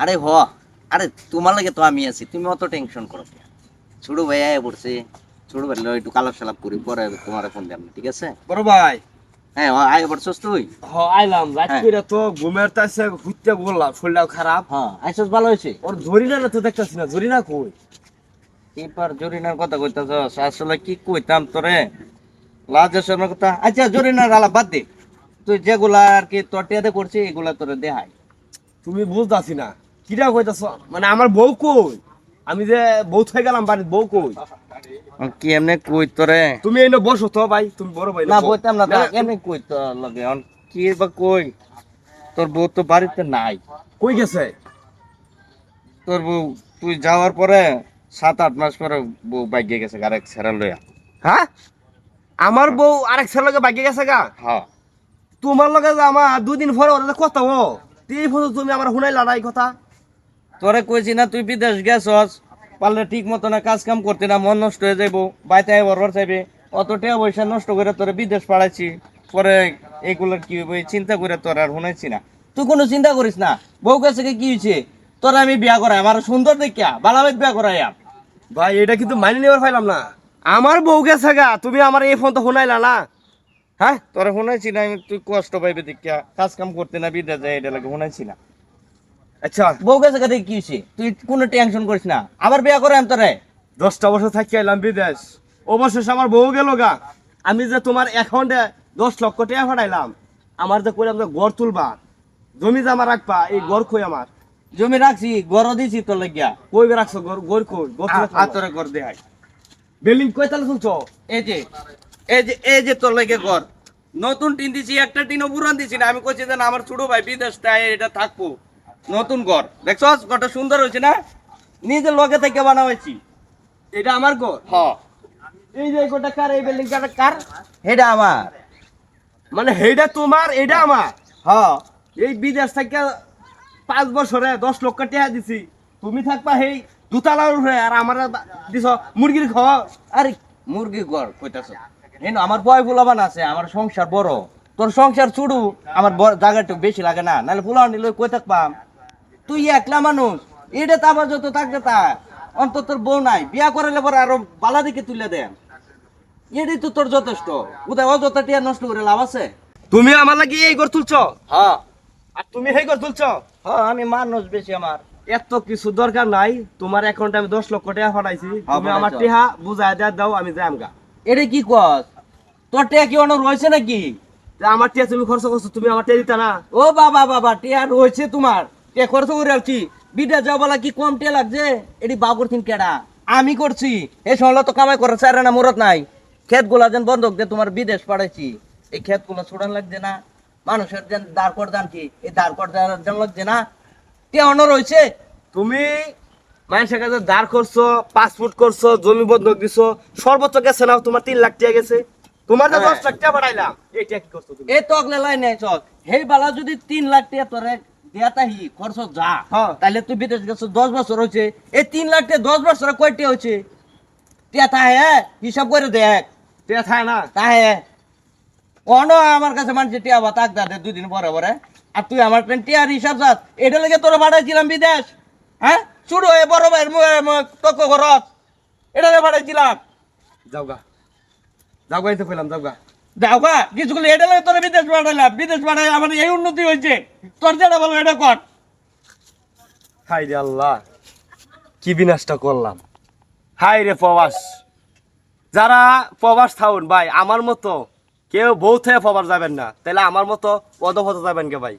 আরে আরে তোমার লাগে তো আমি আছি, তুমি অত টেনশন করো কেন? ছোট ভাই আয় পড়ছে, ছোট ভাই লয় একটু কালাপ সালাপ করি, পরে তোমার ফোন দিলাম, ঠিক আছে? বড় ভাই হ্যাঁ আয় পড়ছস তুই? আইলাম রাত হ্যাঁ। করে তো ঘুমের তাসে ঘুরতে বললাম, শরীরটাও খারাপ। হ্যাঁ আইসস, ভালো হয়েছে। ওর জরিনা তো দেখতেছি না, জরিনা কই? এবার জরিনার কথা কইতাছস, আসলে কি কইতাম তোরে, লাজের কথা। আচ্ছা জরিনার আলাপ বাদ দে, তুই যেগুলা আর কি তোর টিয়াতে করছি এগুলা তোরে দেখাই। তুমি বুঝতাছি না কিরা কইতাছ, মানে আমার বউ কই? আমি যে বউ থেকে গেলাম বাড়ির, বউ কই? কি এমনি কই তোরে? তুমি এই বসো তো ভাই, তুমি বড় ভাই না বইতাম না, এমনি কই তোর লগে এখন কি বা কই? তোর বউ তো বাড়িতে নাই। কই গেছে? তোর বউ তুই যাওয়ার পরে 7-8 মাস পরে বউ বাইকে গেছে আরেক ছেড়া লইয়া। হ্যাঁ, আমার বউ আরেক ছেলের লগে বাগিয়ে গেছে গা? হ্যাঁ তোমার লগে যে আমার 2 দিন পরে ওরা কথা ও এই ফটো তুমি আমার শুনাই লড়াই কথা। তোরে কইছি না তুই বিদেশ গেছস, পারলে ঠিক মতো না কাজ কাম করতে না, মন নষ্ট হয়ে যাইবো, বাইতে বরবার চাইবে, অত টাকা পয়সা নষ্ট করে তোরে বিদেশ পাঠাইছি, পরে এগুলোর কি হইব চিন্তা করে তোর আর শুনাইছি না। তুই কোনো চিন্তা করিস না, বউ কাছে কি হয়েছে, তোরা আমি বিয়া করাই, আমার সুন্দর দেখিয়া বালাবাদ বিয়া করাই। ভাই এটা কিন্তু মানি নেবার পাইলাম না, আমার বউ গেছে গা, তুমি আমার এই ফোন তো শুনাইলা না। হ্যাঁ, তোরা শুনাইছি না, তুই কষ্ট পাইবে দেখিয়া কাজ কাম করতে না বিদেশ যায়, এটা লাগে শুনাইছি না। আচ্ছা বউ কাছে কাছে কি হয়েছে, তুই কোনো টেনশন করিস না, আবার বিয়া করে আমি তোরে। 10টা বছর থাকি আইলাম বিদেশ, অবশেষে আমার বউ গেল গা। আমি যে তোমার অ্যাকাউন্টে 10 লক্ষ টাকা পাঠাইলাম, আমার যে কইলাম যে ঘর তুলবা, জমি জমা রাখবা, এই ঘর কই আমার? জমি রাখছি, গড় দিছি তোর লাগিয়া। কই রাখছো ঘর? ঘর কই? ঘর তোরে ঘর দেখাই, বিল্ডিং কই তালে তুলছো? এই যে তোর লাগে ঘর, নতুন টিন দিছি, একটা টিনও পুরান দিছি না। আমি কইছি যে না, আমার ছোট ভাই বিদেশ তাই এটা থাকবো, নতুন ঘর দেখছস, ঘরটা সুন্দর হয়েছে না, নিজের লগে থেকে বানাইছি। এটা আমার ঘর? হ, এই যে গোটা কার, এই বিল্ডিংটা কার, এটা আমার। মানে এইটা তোমার, এটা আমার? হ, এই বিদেশ থেকে 5 বছরে 10 লক্ষ টাকা দিছি, তুমি থাকবা সেই দুতালার উপরে, আর আমার দিছ মুরগির ঘর। আরে মুরগি ঘর কইতাছ, এই না, আমার বয় ফুলাবান আছে, আমার সংসার বড়, তোর সংসার ছুড়ু, আমার জায়গাটা বেশি লাগে না, নাহলে ফুলাও নিলে কই থাকবাম? তুই একলা মানুষ, এটা তো আবার যত থাকতে তা অন্তত তোর বউ নাই, বিয়া করালে পরে আরো বালা দিকে তুলে দেন, এটাই তো তোর যথেষ্ট। উদয় অযথা টিয়া নষ্ট করে লাভ আছে? তুমি আমার লাগি এই ঘর তুলছো, হ্যাঁ আর তুমি সেই ঘর তুলছো? হ্যাঁ, আমি মানুষ বেশি আমার। এত কিছু দরকার নাই, তোমার অ্যাকাউন্টে আমি 10 লক্ষ টাকা পাঠাইছি, তুমি আমার পাঠাইছো। টিহা বুঝাই দেয়া দাও, আমি যাই আমগা। এটা কি কস, তোর টিয়া কি অন্য রয়েছে নাকি? যে আমার টিয়া তুমি খরচ করছো, তুমি আমার টিয়া দিতা না? ও বাবা বাবা, টিয়া রয়েছে তোমার, টিয়া খরচ করে আছি, বিটা যাও বলা কি কম টিয়া লাগছে? এটি বাউ করছেন কেডা? আমি করছি, এই সময় তো কামাই করে চারে না মুরত নাই, ক্ষেত গুলা যেন বন্ধক দিয়ে তোমার বিদেশ পাঠাইছি, এই ক্ষেত গুলো ছোড়ান লাগছে না, মানুষের যেন দাঁড় কর দান কি, এই দাঁড় কর যেন লাগছে না, টিয়া অন্য রয়েছে। তুমি মানুষের কাছে দাঁড় করছো, পাসপোর্ট করছো, জমি বন্ধক দিছো, সর্বোচ্চ গেছে না তোমার 3 লাখ টাকা গেছে, তোমার যে হ্যাঁ। 10 লাখ টাকা পাঠাইলাম, এইটা কি করছো তুমি? এই তকলে লাই নাই চক, হেই বালা যদি 3 লাখ টাকা তোরে দেয়াতা হি খরচ যা, হ্যাঁ। তাহলে তুই বিদেশ গেছো 10 বছর হয়েছে, এই 3 লাখ টাকা 10 বছরে কয়টি হয়েছে? টিয়া তাহে হিসাব করে দেখ, টিয়া থাকে না? তাহে অন আমার কাছে মানুষ টিয়া বা তাক দা দে 2 দিন পরে পরে, আর তুই আমার টিয়ার হিসাব যাত, এটা লেগে তোরা পাঠাইছিলাম বিদেশ। হ্যাঁ, শুরু হয়ে বড় ভাইয়ের তক্ক খরচ, এটা লেগে পাঠাইছিলাম। যাওগা, যাওগা এই তো পেলাম, যাওগা। দেখবা কিছুগুলো এটা লাগে তোর বিদেশ পাঠাইলাম, বিদেশ পাঠাই আমার এই উন্নতি হয়েছে, তোর যেটা বলো এটা কর। হাই রে আল্লাহ, কি বিনাশটা করলাম। হাই রে প্রবাস, যারা প্রবাস থাউন ভাই, আমার মতো কেউ বউ থেকে প্রবাস যাবেন না, তাহলে আমার মতো অধপথ যাবেন কে ভাই?